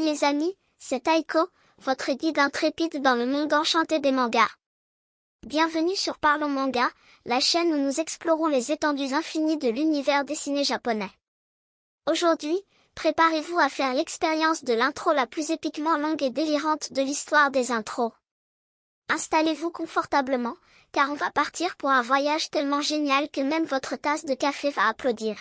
les amis, c'est Taiko, votre guide intrépide dans le monde enchanté des mangas. Bienvenue sur Parlons Manga, la chaîne où nous explorons les étendues infinies de l'univers dessiné japonais. Aujourd'hui, préparez-vous à faire l'expérience de l'intro la plus épiquement longue et délirante de l'histoire des intros. Installez-vous confortablement, car on va partir pour un voyage tellement génial que même votre tasse de café va applaudir.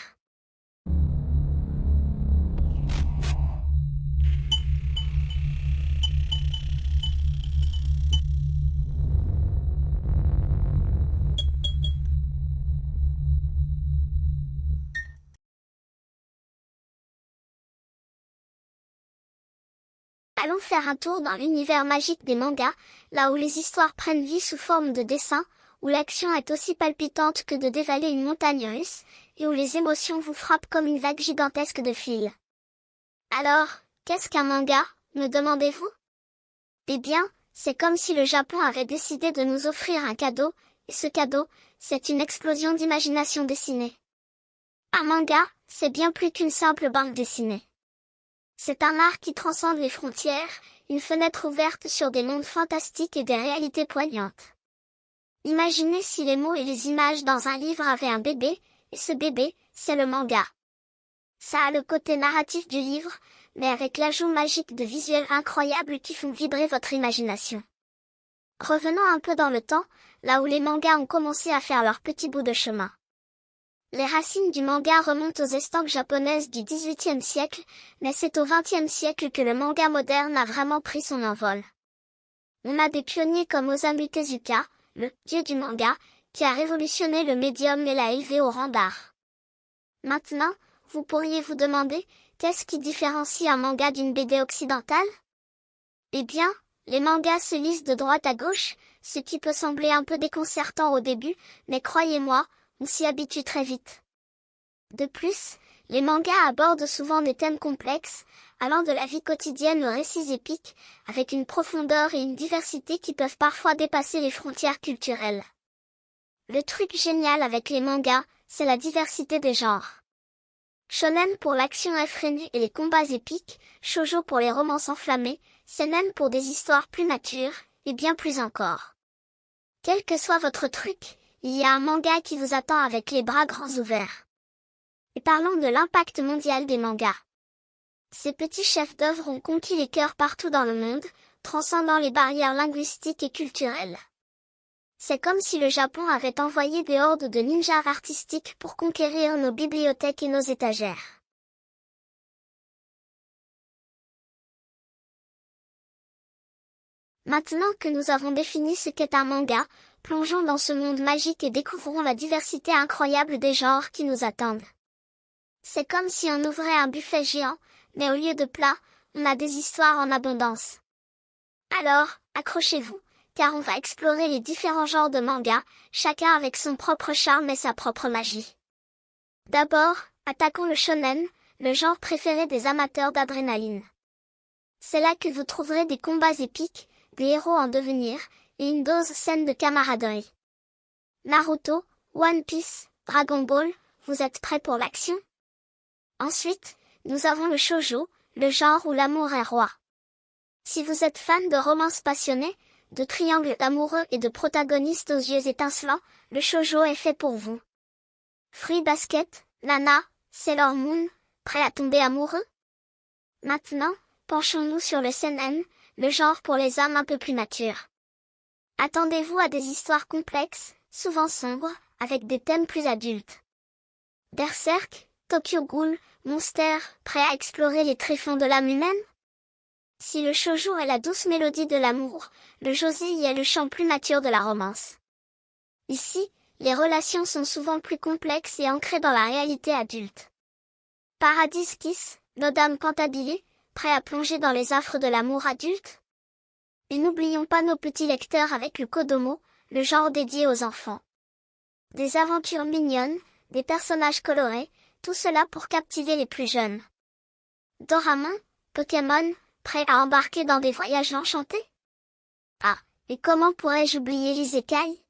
Allons faire un tour dans l'univers magique des mangas, là où les histoires prennent vie sous forme de dessins, où l'action est aussi palpitante que de dévaler une montagne russe, et où les émotions vous frappent comme une vague gigantesque de fil. Alors, qu'est-ce qu'un manga, me demandez-vous? Eh bien, c'est comme si le Japon avait décidé de nous offrir un cadeau, et ce cadeau, c'est une explosion d'imagination dessinée. Un manga, c'est bien plus qu'une simple bande dessinée. C'est un art qui transcende les frontières, une fenêtre ouverte sur des mondes fantastiques et des réalités poignantes. Imaginez si les mots et les images dans un livre avaient un bébé, et ce bébé, c'est le manga. Ça a le côté narratif du livre, mais avec l'ajout magique de visuels incroyables qui font vibrer votre imagination. Revenons un peu dans le temps, là où les mangas ont commencé à faire leur petit bout de chemin. Les racines du manga remontent aux estampes japonaises du XVIIIe siècle, mais c'est au XXe siècle que le manga moderne a vraiment pris son envol. On a des pionniers comme Osamu Tezuka, le « dieu du manga », qui a révolutionné le médium et l'a élevé au rang d'art. Maintenant, vous pourriez vous demander, qu'est-ce qui différencie un manga d'une BD occidentale? Eh bien, les mangas se lisent de droite à gauche, ce qui peut sembler un peu déconcertant au début, mais croyez-moi, on s'y habitue très vite. De plus, les mangas abordent souvent des thèmes complexes, allant de la vie quotidienne aux récits épiques, avec une profondeur et une diversité qui peuvent parfois dépasser les frontières culturelles. Le truc génial avec les mangas, c'est la diversité des genres. Shonen pour l'action effrénée et les combats épiques, shoujo pour les romances enflammées, seinen pour des histoires plus matures, et bien plus encore. Quel que soit votre truc, il y a un manga qui vous attend avec les bras grands ouverts. Et parlons de l'impact mondial des mangas. Ces petits chefs-d'œuvre ont conquis les cœurs partout dans le monde, transcendant les barrières linguistiques et culturelles. C'est comme si le Japon avait envoyé des hordes de ninjas artistiques pour conquérir nos bibliothèques et nos étagères. Maintenant que nous avons défini ce qu'est un manga, plongeons dans ce monde magique et découvrons la diversité incroyable des genres qui nous attendent. C'est comme si on ouvrait un buffet géant, mais au lieu de plats, on a des histoires en abondance. Alors, accrochez-vous, car on va explorer les différents genres de mangas, chacun avec son propre charme et sa propre magie. D'abord, attaquons le shonen, le genre préféré des amateurs d'adrénaline. C'est là que vous trouverez des combats épiques, des héros en devenir, et une dose saine de camaraderie. Naruto, One Piece, Dragon Ball, vous êtes prêts pour l'action? Ensuite, nous avons le shoujo, le genre où l'amour est roi. Si vous êtes fan de romances passionnées, de triangles amoureux et de protagonistes aux yeux étincelants, le shoujo est fait pour vous. Fruit Basket, Nana, Sailor Moon, prêt à tomber amoureux? Maintenant, penchons-nous sur le seinen, le genre pour les âmes un peu plus matures. Attendez-vous à des histoires complexes, souvent sombres, avec des thèmes plus adultes. Berserk, Tokyo Ghoul, Monster, prêt à explorer les tréfonds de l'âme humaine? Si le shoujo est la douce mélodie de l'amour, le josei est le chant plus mature de la romance. Ici, les relations sont souvent plus complexes et ancrées dans la réalité adulte. Paradise Kiss, Nodame Cantabile, prêt à plonger dans les affres de l'amour adulte? Et n'oublions pas nos petits lecteurs avec le Kodomo, le genre dédié aux enfants. Des aventures mignonnes, des personnages colorés, tout cela pour captiver les plus jeunes. Doraemon, Pokémon, prêt à embarquer dans des voyages enchantés? Ah, et comment pourrais-je oublier l'isekai?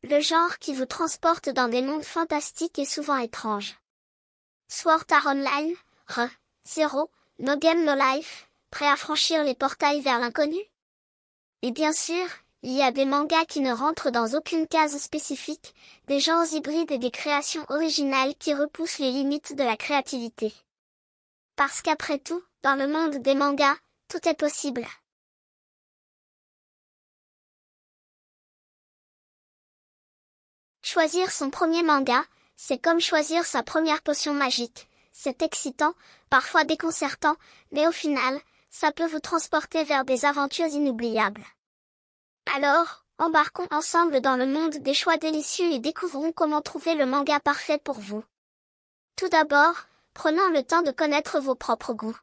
Le genre qui vous transporte dans des mondes fantastiques et souvent étranges. Sword Art Online, Zero, No Game No Life, prêt à franchir les portails vers l'inconnu? Et bien sûr, il y a des mangas qui ne rentrent dans aucune case spécifique, des genres hybrides et des créations originales qui repoussent les limites de la créativité. Parce qu'après tout, dans le monde des mangas, tout est possible. Choisir son premier manga, c'est comme choisir sa première potion magique. C'est excitant, parfois déconcertant, mais au final, ça peut vous transporter vers des aventures inoubliables. Alors, embarquons ensemble dans le monde des choix délicieux et découvrons comment trouver le manga parfait pour vous. Tout d'abord, prenons le temps de connaître vos propres goûts.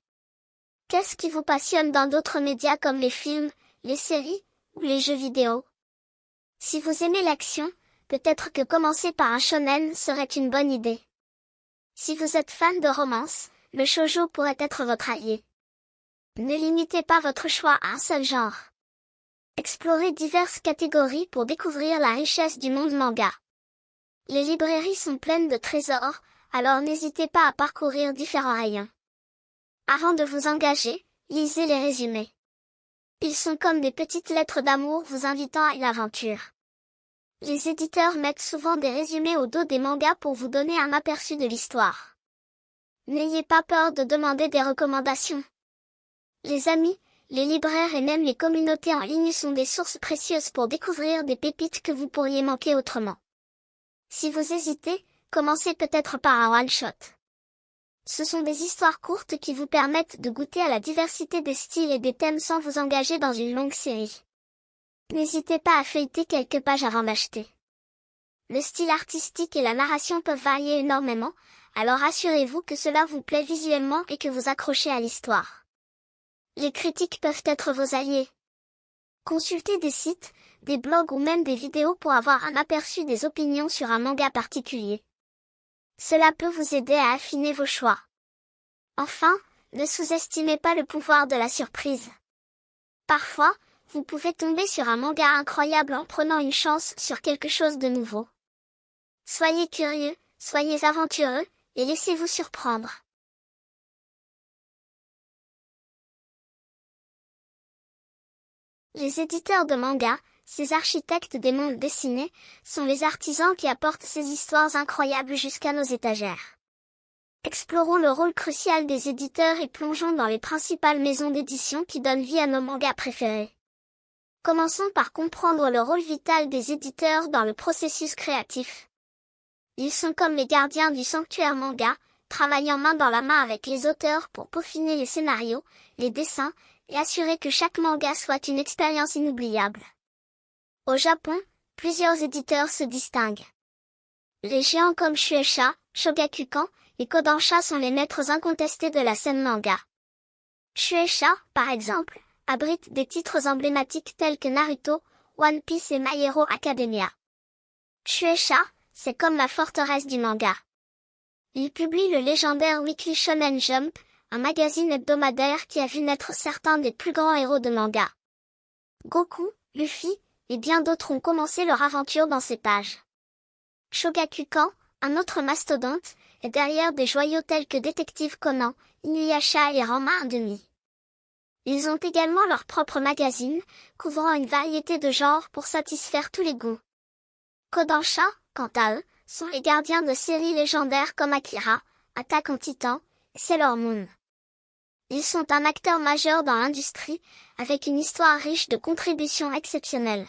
Qu'est-ce qui vous passionne dans d'autres médias comme les films, les séries ou les jeux vidéo? Si vous aimez l'action, peut-être que commencer par un shonen serait une bonne idée. Si vous êtes fan de romance, le shoujo pourrait être votre allié. Ne limitez pas votre choix à un seul genre. Explorez diverses catégories pour découvrir la richesse du monde manga. Les librairies sont pleines de trésors, alors n'hésitez pas à parcourir différents rayons. Avant de vous engager, lisez les résumés. Ils sont comme des petites lettres d'amour vous invitant à une aventure. Les éditeurs mettent souvent des résumés au dos des mangas pour vous donner un aperçu de l'histoire. N'ayez pas peur de demander des recommandations. Les amis, les libraires et même les communautés en ligne sont des sources précieuses pour découvrir des pépites que vous pourriez manquer autrement. Si vous hésitez, commencez peut-être par un one-shot. Ce sont des histoires courtes qui vous permettent de goûter à la diversité des styles et des thèmes sans vous engager dans une longue série. N'hésitez pas à feuilleter quelques pages avant d'acheter. Le style artistique et la narration peuvent varier énormément, alors assurez-vous que cela vous plaît visuellement et que vous accrochez à l'histoire. Les critiques peuvent être vos alliés. Consultez des sites, des blogs ou même des vidéos pour avoir un aperçu des opinions sur un manga particulier. Cela peut vous aider à affiner vos choix. Enfin, ne sous-estimez pas le pouvoir de la surprise. Parfois, vous pouvez tomber sur un manga incroyable en prenant une chance sur quelque chose de nouveau. Soyez curieux, soyez aventureux, et laissez-vous surprendre. Les éditeurs de manga, ces architectes des mondes dessinés, sont les artisans qui apportent ces histoires incroyables jusqu'à nos étagères. Explorons le rôle crucial des éditeurs et plongeons dans les principales maisons d'édition qui donnent vie à nos mangas préférés. Commençons par comprendre le rôle vital des éditeurs dans le processus créatif. Ils sont comme les gardiens du sanctuaire manga, travaillant main dans la main avec les auteurs pour peaufiner les scénarios, les dessins, et assurer que chaque manga soit une expérience inoubliable. Au Japon, plusieurs éditeurs se distinguent. Les géants comme Shueisha, Shogakukan et Kodansha sont les maîtres incontestés de la scène manga. Shueisha, par exemple, abrite des titres emblématiques tels que Naruto, One Piece et My Hero Academia. Shueisha, c'est comme la forteresse du manga. Il publie le légendaire Weekly Shonen Jump, un magazine hebdomadaire qui a vu naître certains des plus grands héros de manga. Goku, Luffy, et bien d'autres ont commencé leur aventure dans ces pages. Shogakukan, un autre mastodonte, est derrière des joyaux tels que Détective Conan, Inuyasha et Ranma 1/2. Ils ont également leur propre magazine, couvrant une variété de genres pour satisfaire tous les goûts. Kodansha, quant à eux, sont les gardiens de séries légendaires comme Akira, Attack on Titan, et Sailor Moon. Ils sont un acteur majeur dans l'industrie, avec une histoire riche de contributions exceptionnelles.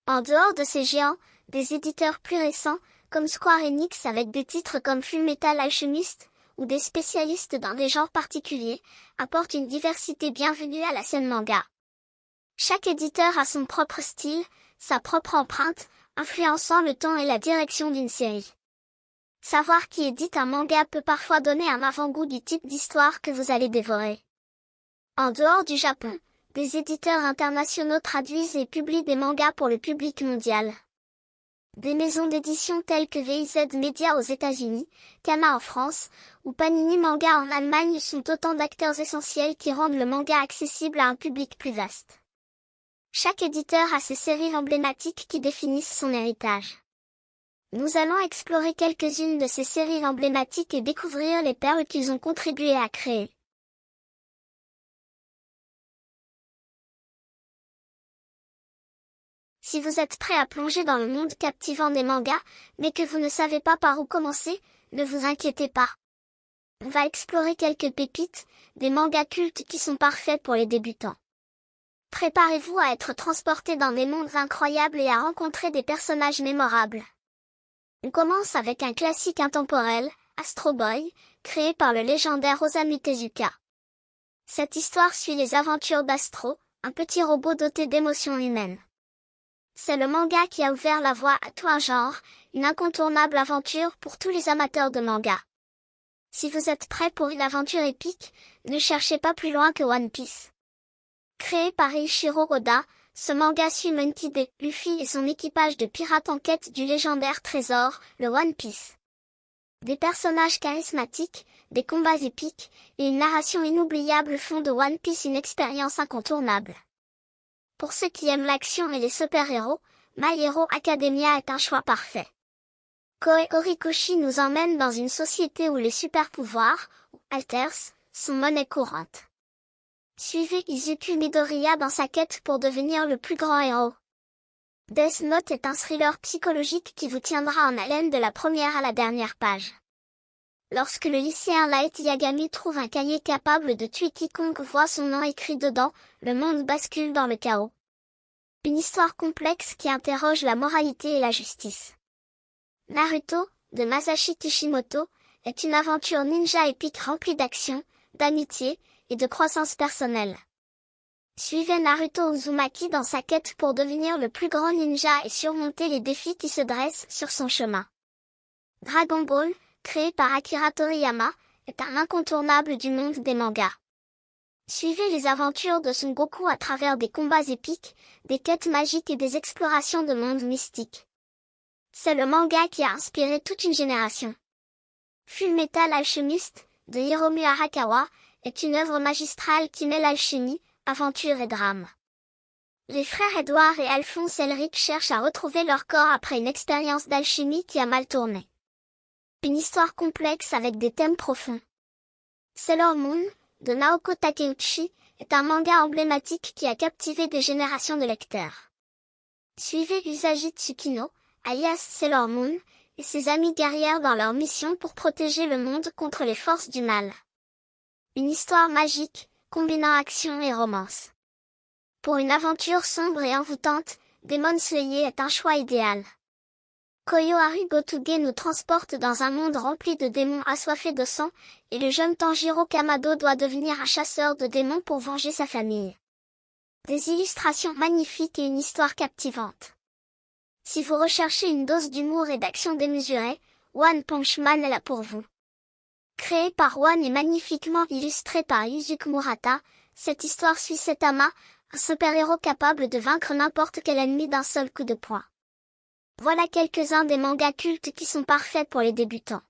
En dehors de ces géants, des éditeurs plus récents, comme Square Enix avec des titres comme Fullmetal Alchemist, ou des spécialistes dans des genres particuliers, apportent une diversité bienvenue à la scène manga. Chaque éditeur a son propre style, sa propre empreinte, influençant le ton et la direction d'une série. Savoir qui édite un manga peut parfois donner un avant-goût du type d'histoire que vous allez dévorer. En dehors du Japon, des éditeurs internationaux traduisent et publient des mangas pour le public mondial. Des maisons d'édition telles que VIZ Media aux États-Unis, Kana en France, ou Panini Manga en Allemagne sont autant d'acteurs essentiels qui rendent le manga accessible à un public plus vaste. Chaque éditeur a ses séries emblématiques qui définissent son héritage. Nous allons explorer quelques-unes de ces séries emblématiques et découvrir les perles qu'ils ont contribué à créer. Si vous êtes prêt à plonger dans le monde captivant des mangas, mais que vous ne savez pas par où commencer, ne vous inquiétez pas. On va explorer quelques pépites, des mangas cultes qui sont parfaits pour les débutants. Préparez-vous à être transporté dans des mondes incroyables et à rencontrer des personnages mémorables. On commence avec un classique intemporel, Astro Boy, créé par le légendaire Osamu Tezuka. Cette histoire suit les aventures d'Astro, un petit robot doté d'émotions humaines. C'est le manga qui a ouvert la voie à tout un genre, une incontournable aventure pour tous les amateurs de manga. Si vous êtes prêts pour une aventure épique, ne cherchez pas plus loin que One Piece. Créé par Eiichiro Oda, ce manga suit Monkey D. Luffy et son équipage de pirates en quête du légendaire trésor, le One Piece. Des personnages charismatiques, des combats épiques, et une narration inoubliable font de One Piece une expérience incontournable. Pour ceux qui aiment l'action et les super-héros, My Hero Academia est un choix parfait. Koei Horikoshi nous emmène dans une société où les super-pouvoirs, ou alters, sont monnaie courante. Suivez Izuku Midoriya dans sa quête pour devenir le plus grand héros. Death Note est un thriller psychologique qui vous tiendra en haleine de la première à la dernière page. Lorsque le lycéen Light Yagami trouve un cahier capable de tuer quiconque voit son nom écrit dedans, le monde bascule dans le chaos. Une histoire complexe qui interroge la moralité et la justice. Naruto, de Masashi Kishimoto, est une aventure ninja épique remplie d'action, d'amitié, et de croissance personnelle. Suivez Naruto Uzumaki dans sa quête pour devenir le plus grand ninja et surmonter les défis qui se dressent sur son chemin. Dragon Ball, créé par Akira Toriyama, est un incontournable du monde des mangas. Suivez les aventures de Son Goku à travers des combats épiques, des quêtes magiques et des explorations de mondes mystiques. C'est le manga qui a inspiré toute une génération. Fullmetal Alchemist, de Hiromu Arakawa, est une œuvre magistrale qui mêle alchimie, aventure et drame. Les frères Edward et Alphonse Elric cherchent à retrouver leur corps après une expérience d'alchimie qui a mal tourné. Une histoire complexe avec des thèmes profonds. Sailor Moon, de Naoko Takeuchi, est un manga emblématique qui a captivé des générations de lecteurs. Suivez Usagi Tsukino, alias Sailor Moon, et ses amies guerrières dans leur mission pour protéger le monde contre les forces du mal. Une histoire magique, combinant action et romance. Pour une aventure sombre et envoûtante, Demon Slayer est un choix idéal. Koyoharu Gotoge nous transporte dans un monde rempli de démons assoiffés de sang, et le jeune Tanjiro Kamado doit devenir un chasseur de démons pour venger sa famille. Des illustrations magnifiques et une histoire captivante. Si vous recherchez une dose d'humour et d'action démesurée, One Punch Man est là pour vous. Créé par One et magnifiquement illustré par Yuzuki Murata, cette histoire suit Saitama, un super-héros capable de vaincre n'importe quel ennemi d'un seul coup de poing. Voilà quelques-uns des mangas cultes qui sont parfaits pour les débutants.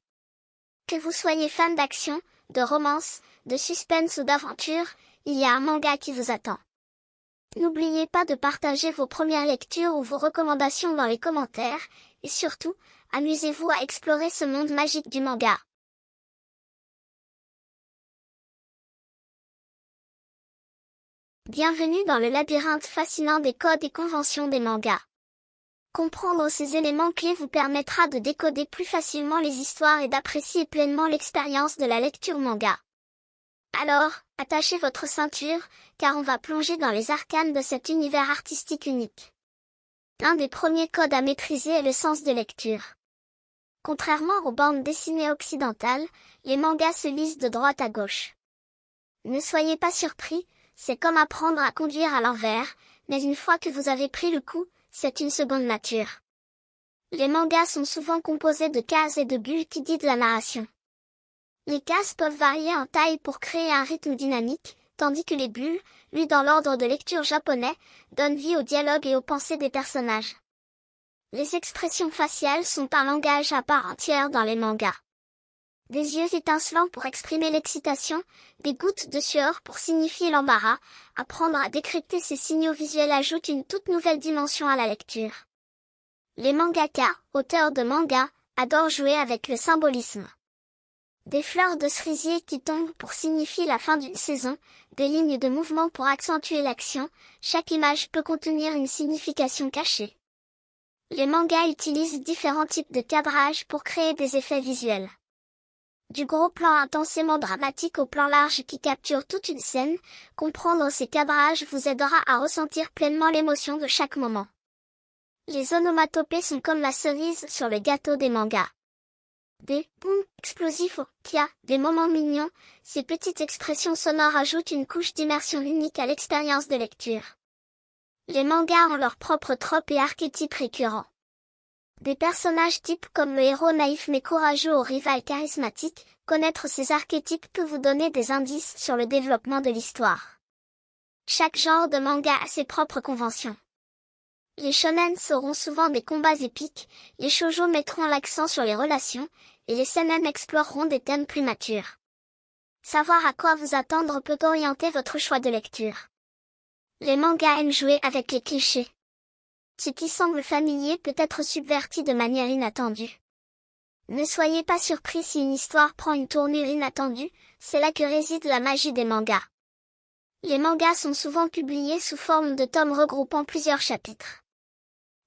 Que vous soyez fan d'action, de romance, de suspense ou d'aventure, il y a un manga qui vous attend. N'oubliez pas de partager vos premières lectures ou vos recommandations dans les commentaires, et surtout, amusez-vous à explorer ce monde magique du manga. Bienvenue dans le labyrinthe fascinant des codes et conventions des mangas. Comprendre ces éléments clés vous permettra de décoder plus facilement les histoires et d'apprécier pleinement l'expérience de la lecture manga. Alors, attachez votre ceinture, car on va plonger dans les arcanes de cet univers artistique unique. L'un des premiers codes à maîtriser est le sens de lecture. Contrairement aux bandes dessinées occidentales, les mangas se lisent de droite à gauche. Ne soyez pas surpris, c'est comme apprendre à conduire à l'envers, mais une fois que vous avez pris le coup, c'est une seconde nature. Les mangas sont souvent composés de cases et de bulles qui guident la narration. Les cases peuvent varier en taille pour créer un rythme dynamique, tandis que les bulles, lues dans l'ordre de lecture japonais, donnent vie au dialogue et aux pensées des personnages. Les expressions faciales sont un langage à part entière dans les mangas. Des yeux étincelants pour exprimer l'excitation, des gouttes de sueur pour signifier l'embarras, apprendre à décrypter ces signaux visuels ajoute une toute nouvelle dimension à la lecture. Les mangaka, auteurs de manga, adorent jouer avec le symbolisme. Des fleurs de cerisier qui tombent pour signifier la fin d'une saison, des lignes de mouvement pour accentuer l'action, chaque image peut contenir une signification cachée. Les mangas utilisent différents types de cadrage pour créer des effets visuels. Du gros plan intensément dramatique au plan large qui capture toute une scène, comprendre ces cadrages vous aidera à ressentir pleinement l'émotion de chaque moment. Les onomatopées sont comme la cerise sur le gâteau des mangas. Des boum explosifs kia, des moments mignons, ces petites expressions sonores ajoutent une couche d'immersion unique à l'expérience de lecture. Les mangas ont leurs propres tropes et archétypes récurrents. Des personnages types comme le héros naïf mais courageux au rival charismatique, connaître ces archétypes peut vous donner des indices sur le développement de l'histoire. Chaque genre de manga a ses propres conventions. Les shonen seront souvent des combats épiques, les shoujo mettront l'accent sur les relations, et les seinen exploreront des thèmes plus matures. Savoir à quoi vous attendre peut orienter votre choix de lecture. Les mangas aiment jouer avec les clichés. Ce qui semble familier peut être subverti de manière inattendue. Ne soyez pas surpris si une histoire prend une tournure inattendue, c'est là que réside la magie des mangas. Les mangas sont souvent publiés sous forme de tomes regroupant plusieurs chapitres.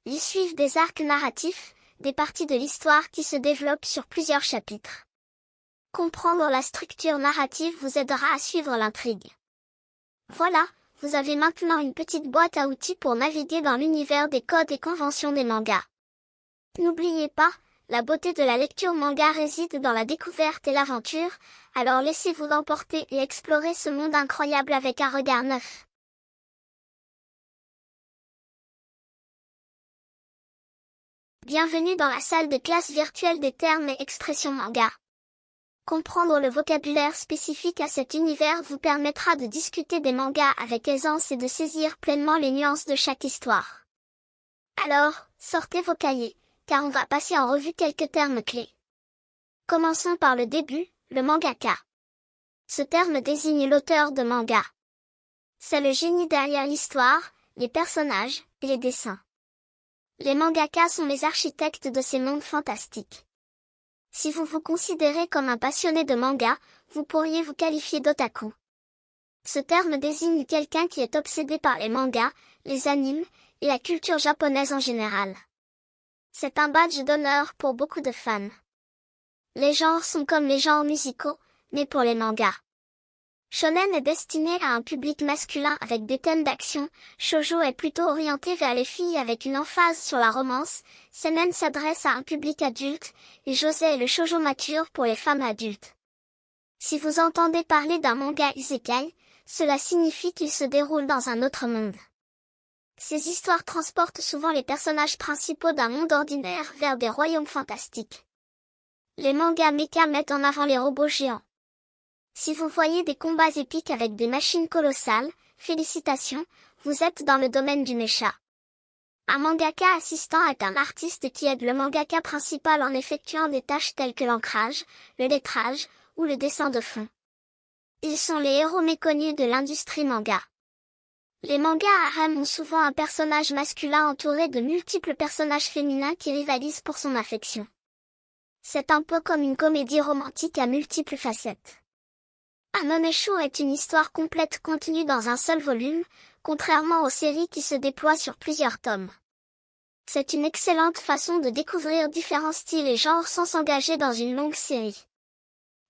Ils suivent des arcs narratifs, des parties de l'histoire qui se développent sur plusieurs chapitres. Comprendre la structure narrative vous aidera à suivre l'intrigue. Voilà, vous avez maintenant une petite boîte à outils pour naviguer dans l'univers des codes et conventions des mangas. N'oubliez pas, la beauté de la lecture manga réside dans la découverte et l'aventure, alors laissez-vous emporter et explorer ce monde incroyable avec un regard neuf. Bienvenue dans la salle de classe virtuelle des termes et expressions manga. Comprendre le vocabulaire spécifique à cet univers vous permettra de discuter des mangas avec aisance et de saisir pleinement les nuances de chaque histoire. Alors, sortez vos cahiers, car on va passer en revue quelques termes clés. Commençons par le début, le mangaka. Ce terme désigne l'auteur de manga. C'est le génie derrière l'histoire, les personnages et les dessins. Les mangakas sont les architectes de ces mondes fantastiques. Si vous vous considérez comme un passionné de manga, vous pourriez vous qualifier d'otaku. Ce terme désigne quelqu'un qui est obsédé par les mangas, les animes, et la culture japonaise en général. C'est un badge d'honneur pour beaucoup de fans. Les genres sont comme les genres musicaux, mais pour les mangas. Shonen est destiné à un public masculin avec des thèmes d'action, shoujo est plutôt orienté vers les filles avec une emphase sur la romance, seinen s'adresse à un public adulte, et josei est le shoujo mature pour les femmes adultes. Si vous entendez parler d'un manga isekai, cela signifie qu'il se déroule dans un autre monde. Ces histoires transportent souvent les personnages principaux d'un monde ordinaire vers des royaumes fantastiques. Les mangas mecha mettent en avant les robots géants. Si vous voyez des combats épiques avec des machines colossales, félicitations, vous êtes dans le domaine du mecha. Un mangaka assistant est un artiste qui aide le mangaka principal en effectuant des tâches telles que l'ancrage, le lettrage, ou le dessin de fond. Ils sont les héros méconnus de l'industrie manga. Les mangas harem ont souvent un personnage masculin entouré de multiples personnages féminins qui rivalisent pour son affection. C'est un peu comme une comédie romantique à multiples facettes. Un onesho est une histoire complète contenue dans un seul volume, contrairement aux séries qui se déploient sur plusieurs tomes. C'est une excellente façon de découvrir différents styles et genres sans s'engager dans une longue série.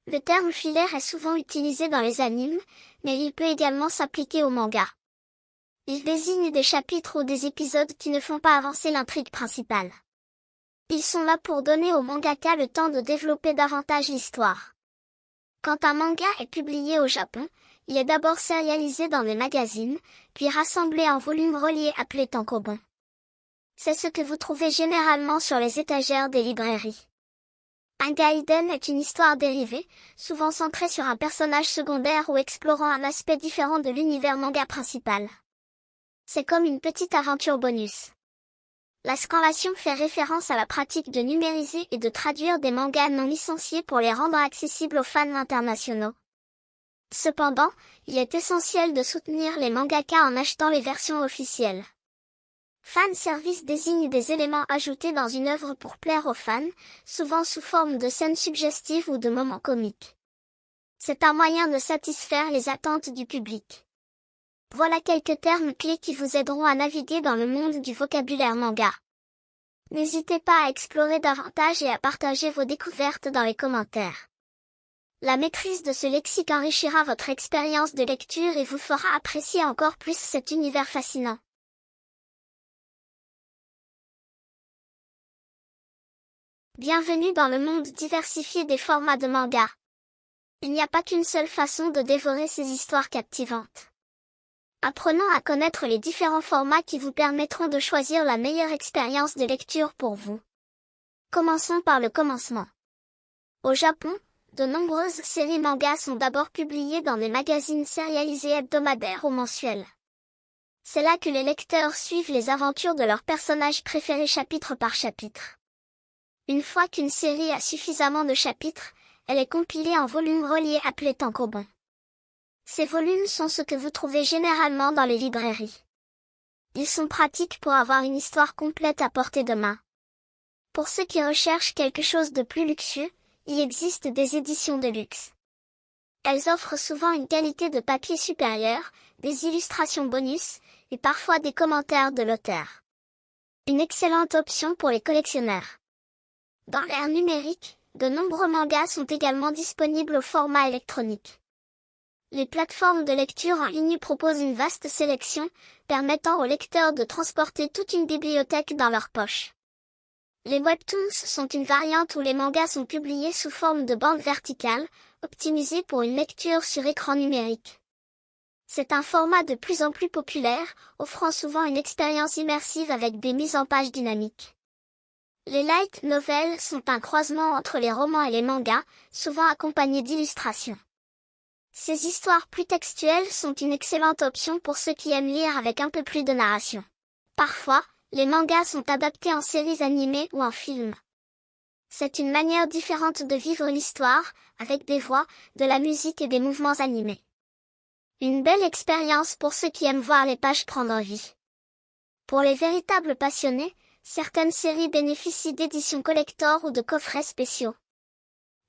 Le terme filaire est souvent utilisé dans les animes, mais il peut également s'appliquer au manga. Il désigne des chapitres ou des épisodes qui ne font pas avancer l'intrigue principale. Ils sont là pour donner au mangaka le temps de développer davantage l'histoire. Quand un manga est publié au Japon, il est d'abord sérialisé dans des magazines, puis rassemblé en volumes reliés appelés tankobon. C'est ce que vous trouvez généralement sur les étagères des librairies. Un gaiden est une histoire dérivée, souvent centrée sur un personnage secondaire ou explorant un aspect différent de l'univers manga principal. C'est comme une petite aventure bonus. La scanlation fait référence à la pratique de numériser et de traduire des mangas non licenciés pour les rendre accessibles aux fans internationaux. Cependant, il est essentiel de soutenir les mangaka en achetant les versions officielles. Fan service désigne des éléments ajoutés dans une œuvre pour plaire aux fans, souvent sous forme de scènes suggestives ou de moments comiques. C'est un moyen de satisfaire les attentes du public. Voilà quelques termes clés qui vous aideront à naviguer dans le monde du vocabulaire manga. N'hésitez pas à explorer davantage et à partager vos découvertes dans les commentaires. La maîtrise de ce lexique enrichira votre expérience de lecture et vous fera apprécier encore plus cet univers fascinant. Bienvenue dans le monde diversifié des formats de manga. Il n'y a pas qu'une seule façon de dévorer ces histoires captivantes. Apprenons à connaître les différents formats qui vous permettront de choisir la meilleure expérience de lecture pour vous. Commençons par le commencement. Au Japon, de nombreuses séries mangas sont d'abord publiées dans des magazines sérialisés hebdomadaires ou mensuels. C'est là que les lecteurs suivent les aventures de leurs personnages préférés chapitre par chapitre. Une fois qu'une série a suffisamment de chapitres, elle est compilée en volumes reliés appelés tankobon. Ces volumes sont ce que vous trouvez généralement dans les librairies. Ils sont pratiques pour avoir une histoire complète à portée de main. Pour ceux qui recherchent quelque chose de plus luxueux, il existe des éditions de luxe. Elles offrent souvent une qualité de papier supérieure, des illustrations bonus, et parfois des commentaires de l'auteur. Une excellente option pour les collectionneurs. Dans l'ère numérique, de nombreux mangas sont également disponibles au format électronique. Les plateformes de lecture en ligne proposent une vaste sélection, permettant aux lecteurs de transporter toute une bibliothèque dans leur poche. Les webtoons sont une variante où les mangas sont publiés sous forme de bande verticale, optimisée pour une lecture sur écran numérique. C'est un format de plus en plus populaire, offrant souvent une expérience immersive avec des mises en page dynamiques. Les light novels sont un croisement entre les romans et les mangas, souvent accompagnés d'illustrations. Ces histoires plus textuelles sont une excellente option pour ceux qui aiment lire avec un peu plus de narration. Parfois, les mangas sont adaptés en séries animées ou en films. C'est une manière différente de vivre l'histoire, avec des voix, de la musique et des mouvements animés. Une belle expérience pour ceux qui aiment voir les pages prendre vie. Pour les véritables passionnés, certaines séries bénéficient d'éditions collector ou de coffrets spéciaux.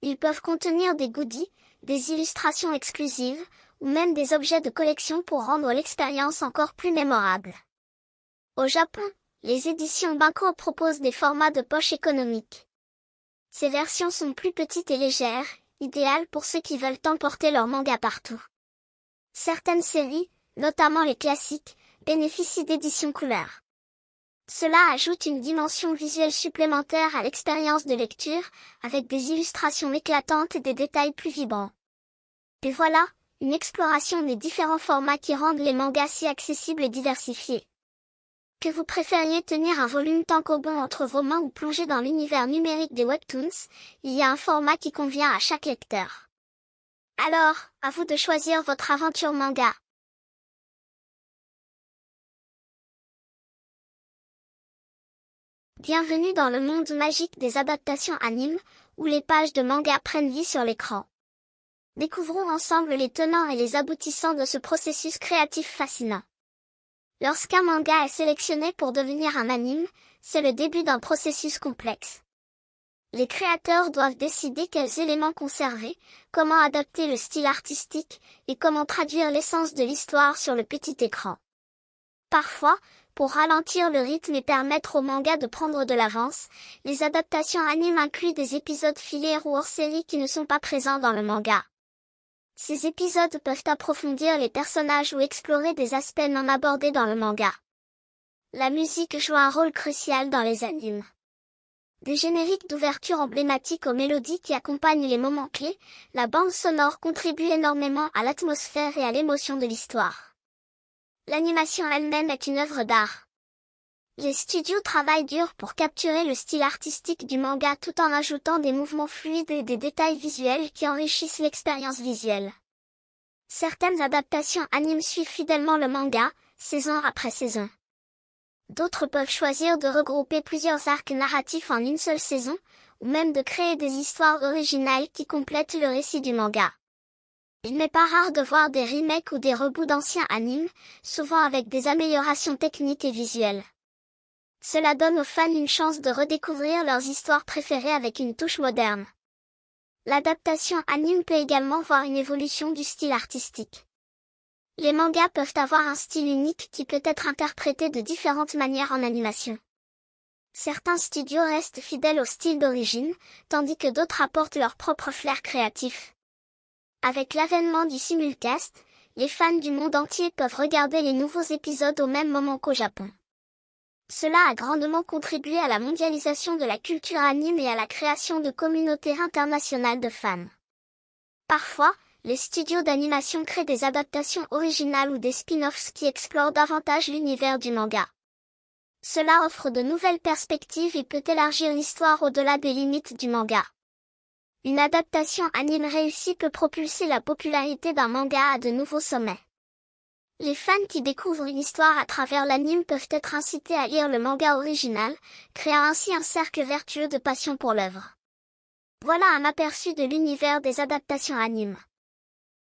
Ils peuvent contenir des goodies, des illustrations exclusives, ou même des objets de collection pour rendre l'expérience encore plus mémorable. Au Japon, les éditions Banco proposent des formats de poche économiques. Ces versions sont plus petites et légères, idéales pour ceux qui veulent emporter leur manga partout. Certaines séries, notamment les classiques, bénéficient d'éditions couleur. Cela ajoute une dimension visuelle supplémentaire à l'expérience de lecture, avec des illustrations éclatantes et des détails plus vibrants. Et voilà, une exploration des différents formats qui rendent les mangas si accessibles et diversifiés. Que vous préfériez tenir un volume tankobon entre vos mains ou plonger dans l'univers numérique des webtoons, il y a un format qui convient à chaque lecteur. Alors, à vous de choisir votre aventure manga. Bienvenue dans le monde magique des adaptations animes, où les pages de manga prennent vie sur l'écran. Découvrons ensemble les tenants et les aboutissants de ce processus créatif fascinant. Lorsqu'un manga est sélectionné pour devenir un anime, c'est le début d'un processus complexe. Les créateurs doivent décider quels éléments conserver, comment adapter le style artistique, et comment traduire l'essence de l'histoire sur le petit écran. Parfois, pour ralentir le rythme et permettre au manga de prendre de l'avance, les adaptations animes incluent des épisodes filaires ou hors-série qui ne sont pas présents dans le manga. Ces épisodes peuvent approfondir les personnages ou explorer des aspects non abordés dans le manga. La musique joue un rôle crucial dans les animes. Des génériques d'ouverture emblématiques aux mélodies qui accompagnent les moments clés, la bande sonore contribue énormément à l'atmosphère et à l'émotion de l'histoire. L'animation elle-même est une œuvre d'art. Les studios travaillent dur pour capturer le style artistique du manga tout en ajoutant des mouvements fluides et des détails visuels qui enrichissent l'expérience visuelle. Certaines adaptations animes suivent fidèlement le manga, saison après saison. D'autres peuvent choisir de regrouper plusieurs arcs narratifs en une seule saison, ou même de créer des histoires originales qui complètent le récit du manga. Il n'est pas rare de voir des remakes ou des reboots d'anciens animes, souvent avec des améliorations techniques et visuelles. Cela donne aux fans une chance de redécouvrir leurs histoires préférées avec une touche moderne. L'adaptation anime peut également voir une évolution du style artistique. Les mangas peuvent avoir un style unique qui peut être interprété de différentes manières en animation. Certains studios restent fidèles au style d'origine, tandis que d'autres apportent leur propre flair créatif. Avec l'avènement du simulcast, les fans du monde entier peuvent regarder les nouveaux épisodes au même moment qu'au Japon. Cela a grandement contribué à la mondialisation de la culture anime et à la création de communautés internationales de fans. Parfois, les studios d'animation créent des adaptations originales ou des spin-offs qui explorent davantage l'univers du manga. Cela offre de nouvelles perspectives et peut élargir l'histoire au-delà des limites du manga. Une adaptation anime réussie peut propulser la popularité d'un manga à de nouveaux sommets. Les fans qui découvrent une histoire à travers l'anime peuvent être incités à lire le manga original, créant ainsi un cercle vertueux de passion pour l'œuvre. Voilà un aperçu de l'univers des adaptations animes.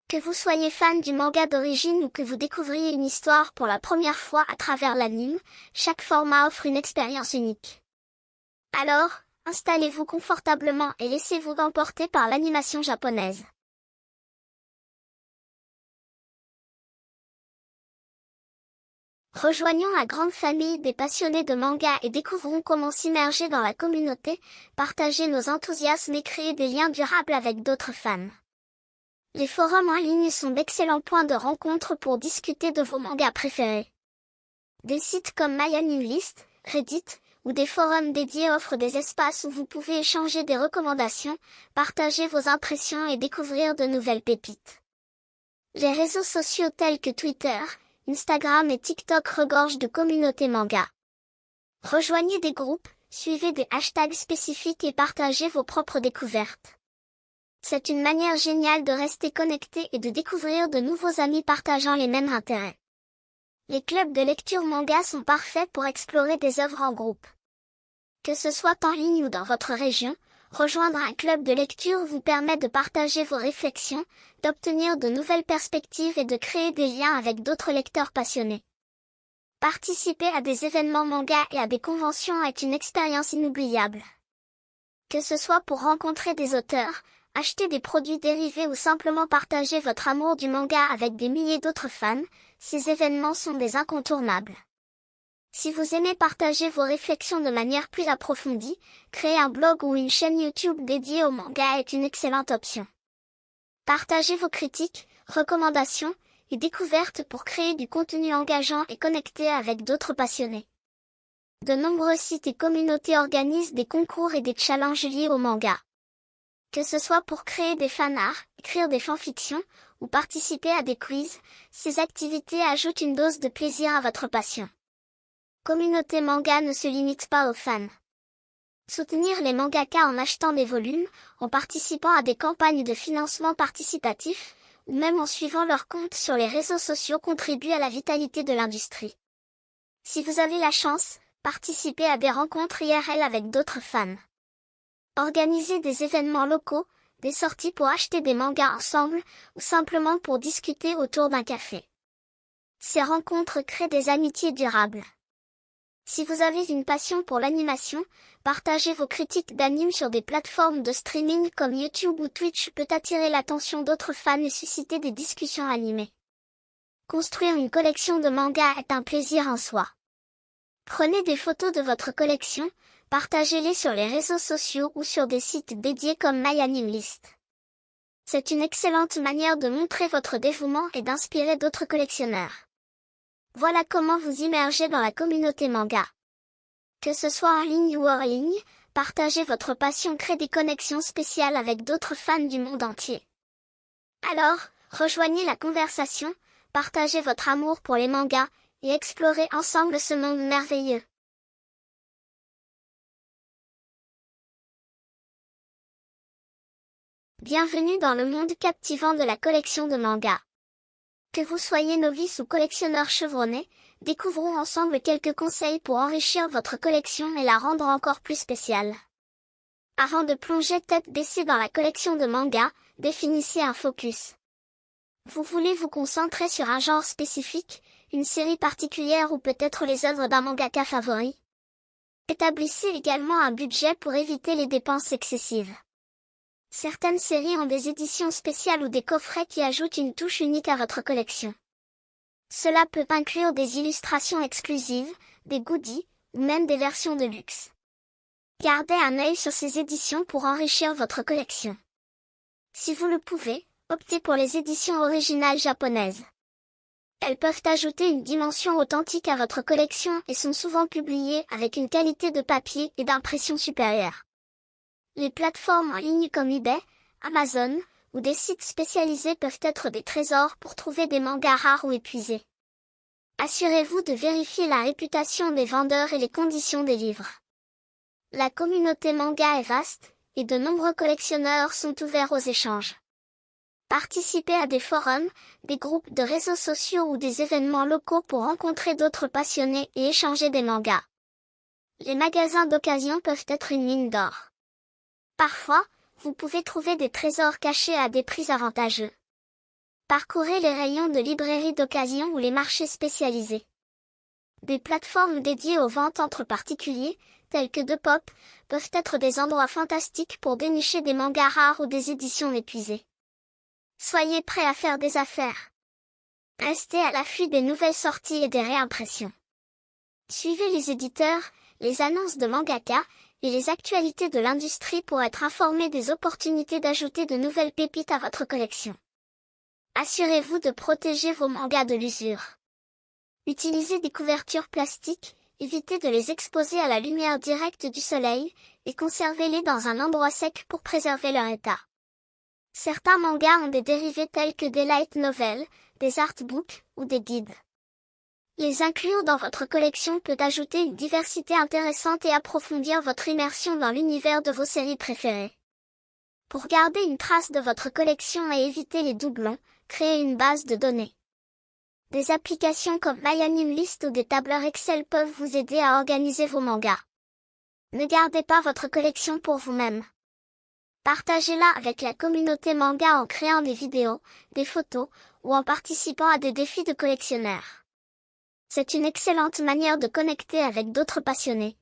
Que vous soyez fan du manga d'origine ou que vous découvriez une histoire pour la première fois à travers l'anime, chaque format offre une expérience unique. Alors, installez-vous confortablement et laissez-vous emporter par l'animation japonaise. Rejoignons la grande famille des passionnés de manga et découvrons comment s'immerger dans la communauté, partager nos enthousiasmes et créer des liens durables avec d'autres fans. Les forums en ligne sont d'excellents points de rencontre pour discuter de vos mangas préférés. Des sites comme MyAnimeList, Reddit, ou des forums dédiés offrent des espaces où vous pouvez échanger des recommandations, partager vos impressions et découvrir de nouvelles pépites. Les réseaux sociaux tels que Twitter, Instagram et TikTok regorgent de communautés manga. Rejoignez des groupes, suivez des hashtags spécifiques et partagez vos propres découvertes. C'est une manière géniale de rester connecté et de découvrir de nouveaux amis partageant les mêmes intérêts. Les clubs de lecture manga sont parfaits pour explorer des œuvres en groupe. Que ce soit en ligne ou dans votre région, rejoindre un club de lecture vous permet de partager vos réflexions, d'obtenir de nouvelles perspectives et de créer des liens avec d'autres lecteurs passionnés. Participer à des événements manga et à des conventions est une expérience inoubliable. Que ce soit pour rencontrer des auteurs, acheter des produits dérivés ou simplement partager votre amour du manga avec des milliers d'autres fans, ces événements sont des incontournables. Si vous aimez partager vos réflexions de manière plus approfondie, créer un blog ou une chaîne YouTube dédiée au manga est une excellente option. Partagez vos critiques, recommandations et découvertes pour créer du contenu engageant et connecté avec d'autres passionnés. De nombreux sites et communautés organisent des concours et des challenges liés au manga. Que ce soit pour créer des fanarts, écrire des fanfictions, ou participer à des quiz, ces activités ajoutent une dose de plaisir à votre passion. Communauté manga ne se limite pas aux fans. Soutenir les mangaka en achetant des volumes, en participant à des campagnes de financement participatif, ou même en suivant leurs comptes sur les réseaux sociaux contribue à la vitalité de l'industrie. Si vous avez la chance, participez à des rencontres IRL avec d'autres fans. Organisez des événements locaux, des sorties pour acheter des mangas ensemble, ou simplement pour discuter autour d'un café. Ces rencontres créent des amitiés durables. Si vous avez une passion pour l'animation, partager vos critiques d'anime sur des plateformes de streaming comme YouTube ou Twitch peut attirer l'attention d'autres fans et susciter des discussions animées. Construire une collection de mangas est un plaisir en soi. Prenez des photos de votre collection, partagez-les sur les réseaux sociaux ou sur des sites dédiés comme MyAnimeList. C'est une excellente manière de montrer votre dévouement et d'inspirer d'autres collectionneurs. Voilà comment vous immerger dans la communauté manga. Que ce soit en ligne ou hors ligne, partager votre passion crée des connexions spéciales avec d'autres fans du monde entier. Alors, rejoignez la conversation, partagez votre amour pour les mangas, et explorez ensemble ce monde merveilleux. Bienvenue dans le monde captivant de la collection de mangas. Que vous soyez novice ou collectionneur chevronné, découvrons ensemble quelques conseils pour enrichir votre collection et la rendre encore plus spéciale. Avant de plonger tête baissée dans la collection de mangas, définissez un focus. Vous voulez vous concentrer sur un genre spécifique, une série particulière ou peut-être les œuvres d'un mangaka favori? Établissez également un budget pour éviter les dépenses excessives. Certaines séries ont des éditions spéciales ou des coffrets qui ajoutent une touche unique à votre collection. Cela peut inclure des illustrations exclusives, des goodies, ou même des versions de luxe. Gardez un œil sur ces éditions pour enrichir votre collection. Si vous le pouvez, optez pour les éditions originales japonaises. Elles peuvent ajouter une dimension authentique à votre collection et sont souvent publiées avec une qualité de papier et d'impression supérieure. Les plateformes en ligne comme eBay, Amazon, ou des sites spécialisés peuvent être des trésors pour trouver des mangas rares ou épuisés. Assurez-vous de vérifier la réputation des vendeurs et les conditions des livres. La communauté manga est vaste, et de nombreux collectionneurs sont ouverts aux échanges. Participez à des forums, des groupes de réseaux sociaux ou des événements locaux pour rencontrer d'autres passionnés et échanger des mangas. Les magasins d'occasion peuvent être une mine d'or. Parfois, vous pouvez trouver des trésors cachés à des prix avantageux. Parcourez les rayons de librairies d'occasion ou les marchés spécialisés. Des plateformes dédiées aux ventes entre particuliers, telles que Depop, peuvent être des endroits fantastiques pour dénicher des mangas rares ou des éditions épuisées. Soyez prêts à faire des affaires. Restez à l'affût des nouvelles sorties et des réimpressions. Suivez les éditeurs, les annonces de mangaka, et les actualités de l'industrie pour être informé des opportunités d'ajouter de nouvelles pépites à votre collection. Assurez-vous de protéger vos mangas de l'usure. Utilisez des couvertures plastiques, évitez de les exposer à la lumière directe du soleil, et conservez-les dans un endroit sec pour préserver leur état. Certains mangas ont des dérivés tels que des light novels, des artbooks ou des guides. Les inclure dans votre collection peut ajouter une diversité intéressante et approfondir votre immersion dans l'univers de vos séries préférées. Pour garder une trace de votre collection et éviter les doublons, créez une base de données. Des applications comme MyAnimeList ou des tableurs Excel peuvent vous aider à organiser vos mangas. Ne gardez pas votre collection pour vous-même. Partagez-la avec la communauté manga en créant des vidéos, des photos, ou en participant à des défis de collectionneurs. C'est une excellente manière de connecter avec d'autres passionnés.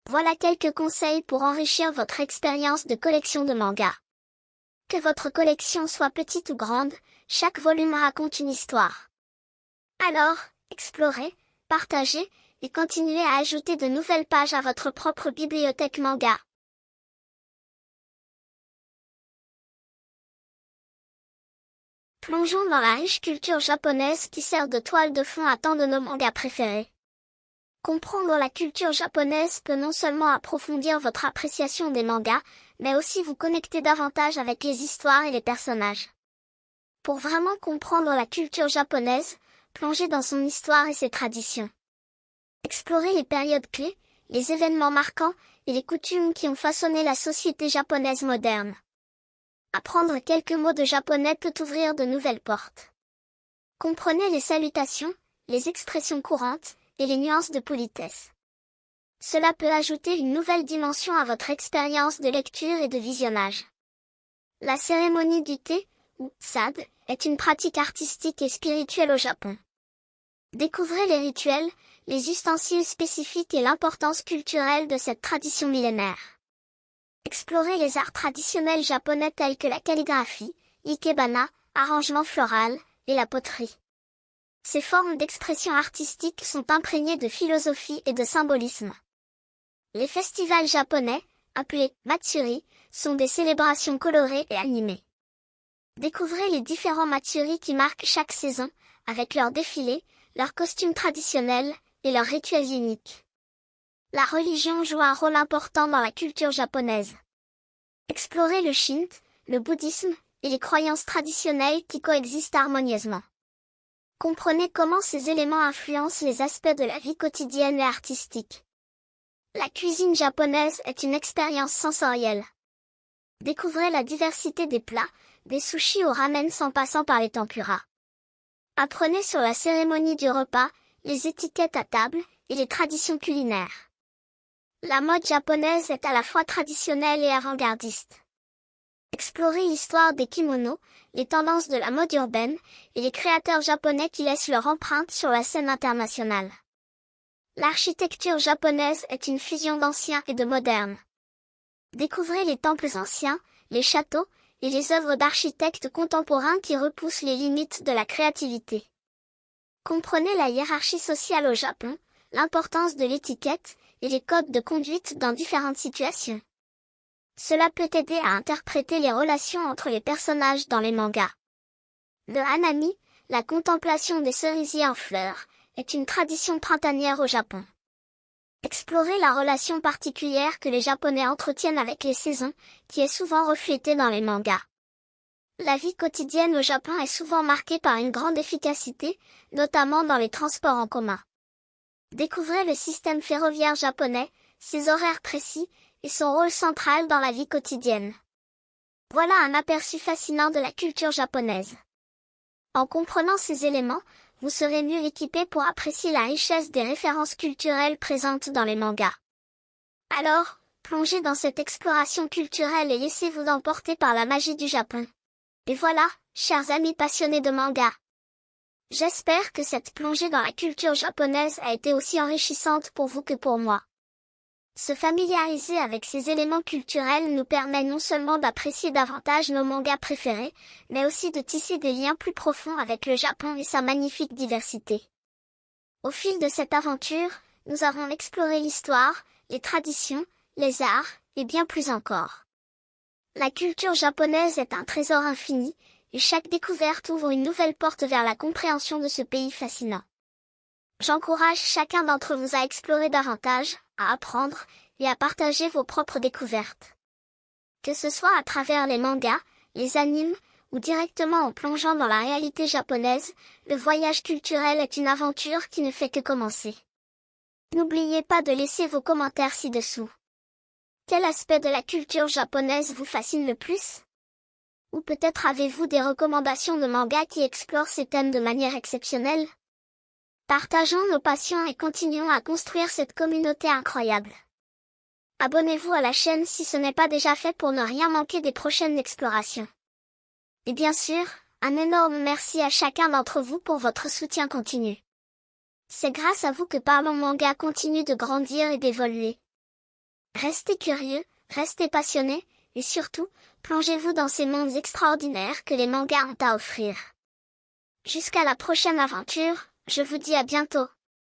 Voilà quelques conseils pour enrichir votre expérience de collection de manga. Que votre collection soit petite ou grande, chaque volume raconte une histoire. Alors, explorez, partagez, et continuez à ajouter de nouvelles pages à votre propre bibliothèque manga. Plongeons dans la riche culture japonaise qui sert de toile de fond à tant de nos mangas préférés. Comprendre la culture japonaise peut non seulement approfondir votre appréciation des mangas, mais aussi vous connecter davantage avec les histoires et les personnages. Pour vraiment comprendre la culture japonaise, plongez dans son histoire et ses traditions. Explorez les périodes clés, les événements marquants et les coutumes qui ont façonné la société japonaise moderne. Apprendre quelques mots de japonais peut ouvrir de nouvelles portes. Comprenez les salutations, les expressions courantes, et les nuances de politesse. Cela peut ajouter une nouvelle dimension à votre expérience de lecture et de visionnage. La cérémonie du thé, ou sade, est une pratique artistique et spirituelle au Japon. Découvrez les rituels, les ustensiles spécifiques et l'importance culturelle de cette tradition millénaire. Explorez les arts traditionnels japonais tels que la calligraphie, ikebana, arrangement floral, et la poterie. Ces formes d'expression artistique sont imprégnées de philosophie et de symbolisme. Les festivals japonais, appelés Matsuri, sont des célébrations colorées et animées. Découvrez les différents Matsuri qui marquent chaque saison, avec leurs défilés, leurs costumes traditionnels, et leurs rituels uniques. La religion joue un rôle important dans la culture japonaise. Explorez le Shinto, le bouddhisme, et les croyances traditionnelles qui coexistent harmonieusement. Comprenez comment ces éléments influencent les aspects de la vie quotidienne et artistique. La cuisine japonaise est une expérience sensorielle. Découvrez la diversité des plats, des sushis au ramen sans passant par les tempura. Apprenez sur la cérémonie du repas, les étiquettes à table, et les traditions culinaires. La mode japonaise est à la fois traditionnelle et avant-gardiste. Explorez l'histoire des kimonos, les tendances de la mode urbaine, et les créateurs japonais qui laissent leur empreinte sur la scène internationale. L'architecture japonaise est une fusion d'ancien et de moderne. Découvrez les temples anciens, les châteaux, et les œuvres d'architectes contemporains qui repoussent les limites de la créativité. Comprenez la hiérarchie sociale au Japon, l'importance de l'étiquette, et les codes de conduite dans différentes situations. Cela peut aider à interpréter les relations entre les personnages dans les mangas. Le hanami, la contemplation des cerisiers en fleurs, est une tradition printanière au Japon. Explorez la relation particulière que les Japonais entretiennent avec les saisons, qui est souvent reflétée dans les mangas. La vie quotidienne au Japon est souvent marquée par une grande efficacité, notamment dans les transports en commun. Découvrez le système ferroviaire japonais, ses horaires précis, et son rôle central dans la vie quotidienne. Voilà un aperçu fascinant de la culture japonaise. En comprenant ces éléments, vous serez mieux équipé pour apprécier la richesse des références culturelles présentes dans les mangas. Alors, plongez dans cette exploration culturelle et laissez-vous emporter par la magie du Japon. Et voilà, chers amis passionnés de manga. J'espère que cette plongée dans la culture japonaise a été aussi enrichissante pour vous que pour moi. Se familiariser avec ces éléments culturels nous permet non seulement d'apprécier davantage nos mangas préférés, mais aussi de tisser des liens plus profonds avec le Japon et sa magnifique diversité. Au fil de cette aventure, nous avons exploré l'histoire, les traditions, les arts, et bien plus encore. La culture japonaise est un trésor infini, et chaque découverte ouvre une nouvelle porte vers la compréhension de ce pays fascinant. J'encourage chacun d'entre vous à explorer davantage, à apprendre, et à partager vos propres découvertes. Que ce soit à travers les mangas, les animes, ou directement en plongeant dans la réalité japonaise, le voyage culturel est une aventure qui ne fait que commencer. N'oubliez pas de laisser vos commentaires ci-dessous. Quel aspect de la culture japonaise vous fascine le plus? Ou peut-être avez-vous des recommandations de mangas qui explorent ces thèmes de manière exceptionnelle? Partageons nos passions et continuons à construire cette communauté incroyable. Abonnez-vous à la chaîne si ce n'est pas déjà fait pour ne rien manquer des prochaines explorations. Et bien sûr, un énorme merci à chacun d'entre vous pour votre soutien continu. C'est grâce à vous que Parlons Manga continue de grandir et d'évoluer. Restez curieux, restez passionnés, et surtout, plongez-vous dans ces mondes extraordinaires que les mangas ont à offrir. Jusqu'à la prochaine aventure, je vous dis à bientôt.